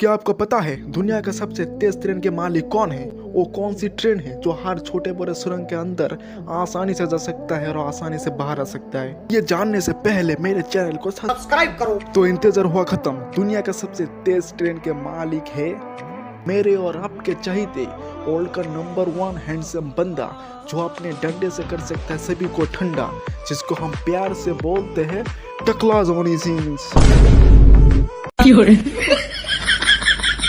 क्या आपको पता है दुनिया का सबसे तेज ट्रेन के मालिक कौन है? वो कौन सी ट्रेन है जो हर छोटे बड़े सुरंग के अंदर आसानी से जा सकता है और आसानी से बाहर आ सकता है? ये जानने से पहले मेरे चैनल को सब्सक्राइब करो। तो इंतजार हुआ खत्म। दुनिया का सबसे तेज ट्रेन के मालिक है मेरे और आपके चहीते वर्ल्ड का नंबर 1 हैंडसम बंदा, जो अपने डंडे से कर सकता है सभी को ठंडा, जिसको हम प्यार से बोलते हैं टकला जोनी सिंह।